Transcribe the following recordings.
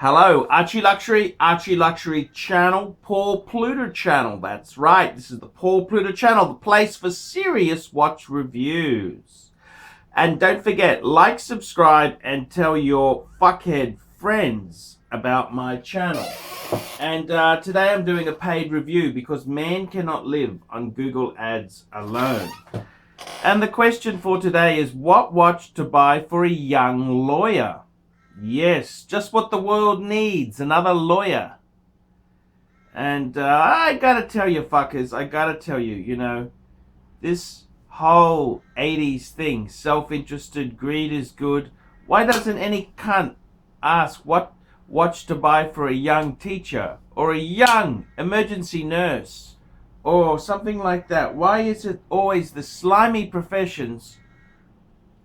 Hello, Archie Luxury channel, Paul Pluta channel. That's right, this is the Paul Pluta channel, the place for serious watch reviews. And don't forget, like, subscribe, and tell your fuckhead friends about my channel. And today I'm doing a paid review because man cannot live on Google Ads alone. And the question for today is, what watch to buy for a young lawyer? Yes, just what the world needs, another lawyer. And I gotta tell you, fuckers, you know, this whole 80s thing, self-interested, greed is good. Why doesn't any cunt ask what watch to buy for a young teacher or a young emergency nurse or something like that? Why is it always the slimy professions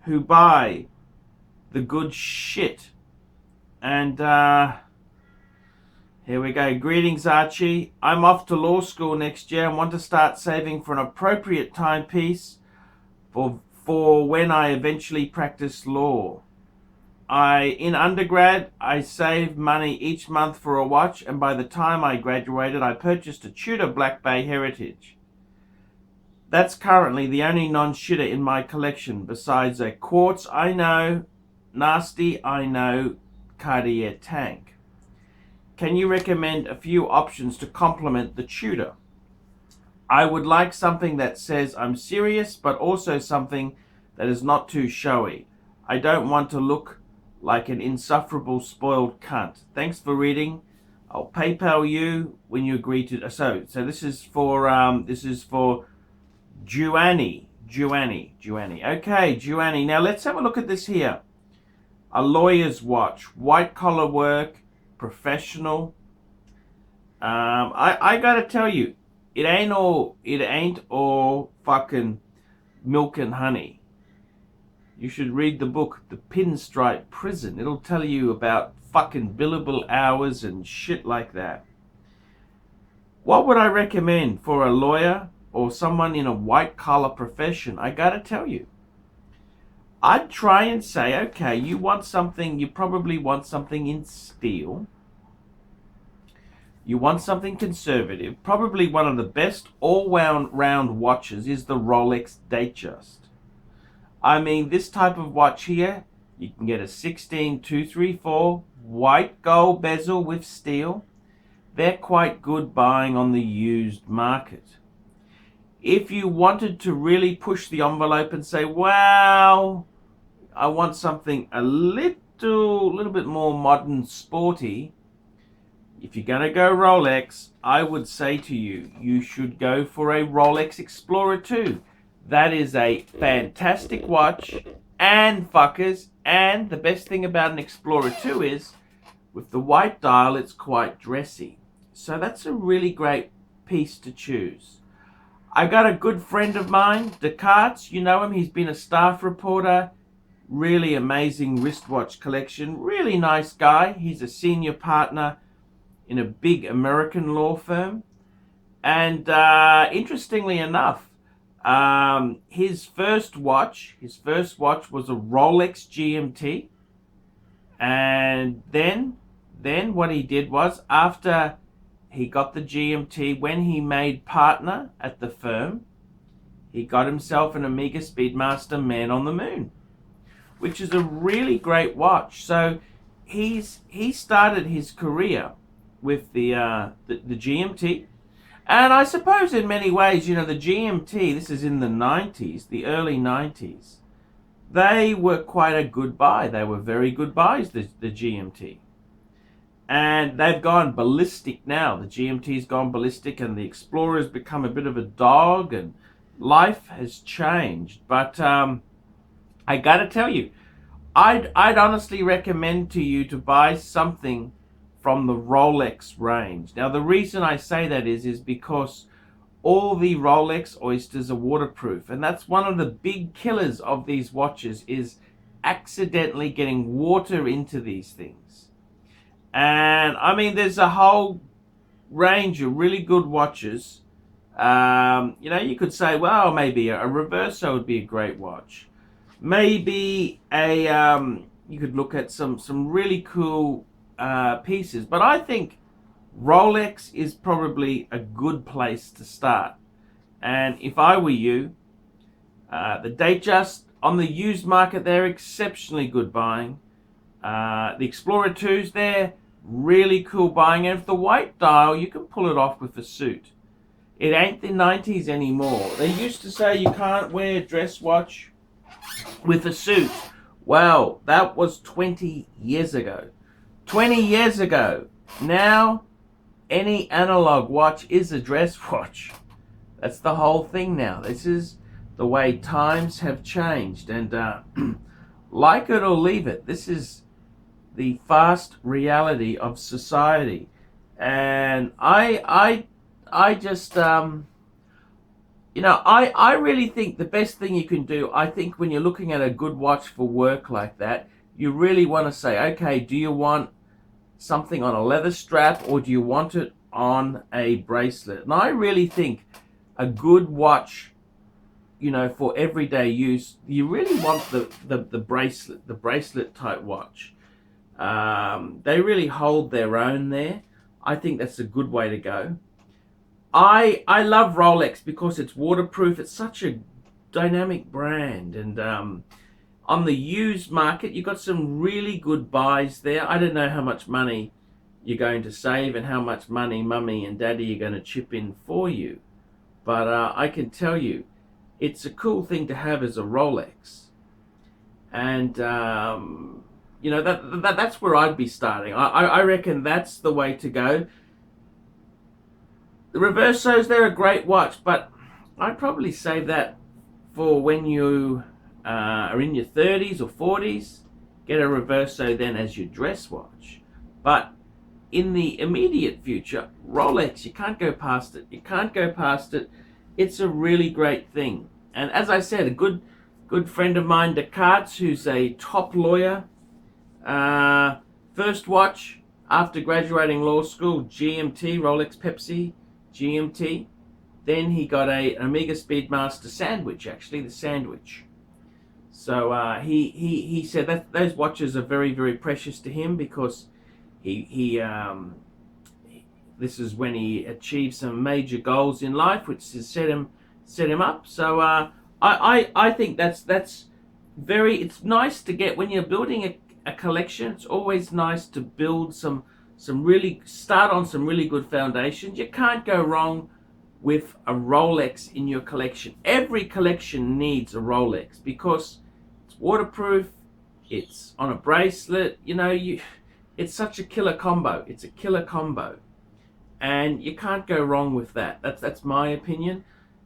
who buy the good shit? And here we go. Greetings, Archie. I'm off to law school next year and want to start saving for an appropriate timepiece for when I eventually practice law. In undergrad, I saved money each month for a watch, and by the time I graduated, I purchased a Tudor Black Bay Heritage. That's currently the only non-shitter in my collection, besides a quartz, I know, nasty, I know, Cartier tank. Can you recommend a few options to complement the Tudor? I would like something that says I'm serious, but also something that is not too showy. I don't want to look like an insufferable spoiled cunt. Thanks for reading. I'll PayPal you when you agree to. So this is for Juani. Okay, Juani. Now let's have a look at this here. A lawyer's watch, white collar work, professional. I gotta tell you, it ain't all fucking milk and honey. You should read the book, The Pinstripe Prison. It'll tell you about fucking billable hours and shit like that. What would I recommend for a lawyer or someone in a white collar profession? I gotta tell you, I'd try and say, okay, you probably want something in steel. You want something conservative. Probably one of the best all-round watches is the Rolex Datejust. I mean, this type of watch here, you can get a 16234 white gold bezel with steel. They're quite good buying on the used market. If you wanted to really push the envelope and say, wow, I want something a little bit more modern, sporty, if you're going to go Rolex, I would say to you, you should go for a Rolex Explorer 2. That is a fantastic watch, and fuckers, and the best thing about an Explorer 2 is, with the white dial, it's quite dressy. So that's a really great piece to choose. I got a good friend of mine, Descartes, you know him, he's been a staff reporter, really amazing wristwatch collection, really nice guy. He's a senior partner in a big American law firm. And interestingly enough, his first watch was a Rolex GMT. And then what he did was, after he got the GMT, when he made partner at the firm, he got himself an Omega Speedmaster Man on the Moon, which is a really great watch. So he started his career with the GMT, and I suppose in many ways, you know, the GMT, this is in the 90s, the early 90s, they were quite a good buy. They were very good buys, the GMT. And they've gone ballistic now. The GMT's gone ballistic, and the Explorer's become a bit of a dog, and life has changed. But I gotta tell you, I'd honestly recommend to you to buy something from the Rolex range. Now, the reason I say that is because all the Rolex Oysters are waterproof, and that's one of the big killers of these watches, is accidentally getting water into these things. And I mean, there's a whole range of really good watches. You know, you could say, well, maybe a Reverso would be a great watch. Maybe you could look at some really cool pieces. But I think Rolex is probably a good place to start. And if I were you, the Datejust on the used market, they're exceptionally good buying. The Explorer 2s, they're really cool buying. And if the white dial, you can pull it off with a suit. It ain't the 90s anymore. They used to say you can't wear a dress watch with a suit. Well, that was 20 years ago. 20 years ago. Now, any analog watch is a dress watch. That's the whole thing now. This is the way times have changed. And like it or leave it, this is the fast reality of society. And I just, I really think the best thing you can do, I think when you're looking at a good watch for work like that, you really want to say, okay, do you want something on a leather strap or do you want it on a bracelet? And I really think a good watch, for everyday use, you really want the bracelet type watch. They really hold their own there. I think that's a good way to go. I love Rolex because it's waterproof. It's such a dynamic brand. And on the used market, you've got some really good buys there. I don't know how much money you're going to save and how much money mummy and daddy are going to chip in for you. But I can tell you, it's a cool thing to have as a Rolex. And, that's where I'd be starting. I reckon that's the way to go. The Reversos, they're a great watch, but I'd probably save that for when you are in your 30s or 40s. Get a Reverso then as your dress watch. But in the immediate future, Rolex, you can't go past it. You can't go past it. It's a really great thing. And as I said, a good friend of mine, Descartes, who's a top lawyer, first watch after graduating law school, GMT, Rolex Pepsi, GMT. Then he got an Omega Speedmaster sandwich, actually, the sandwich. So he said that those watches are very, very precious to him because this is when he achieved some major goals in life, which has set him up. So I think that's very. It's nice to get when you're building a collection. It's always nice to build start on some really good foundations. You can't go wrong with a Rolex in your collection. Every collection needs a Rolex because it's waterproof. It's on a bracelet. It's such a killer combo. It's a killer combo. And you can't go wrong with that. That's my opinion.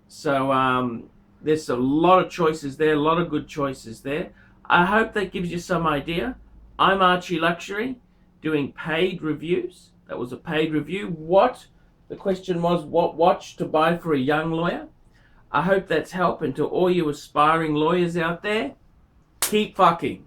So there's a lot of choices there, a lot of good choices there. I hope that gives you some idea. I'm Archie Luxury, doing paid reviews. That was a paid review. The question was, what watch to buy for a young lawyer? I hope that's helped. And to all you aspiring lawyers out there, keep fucking.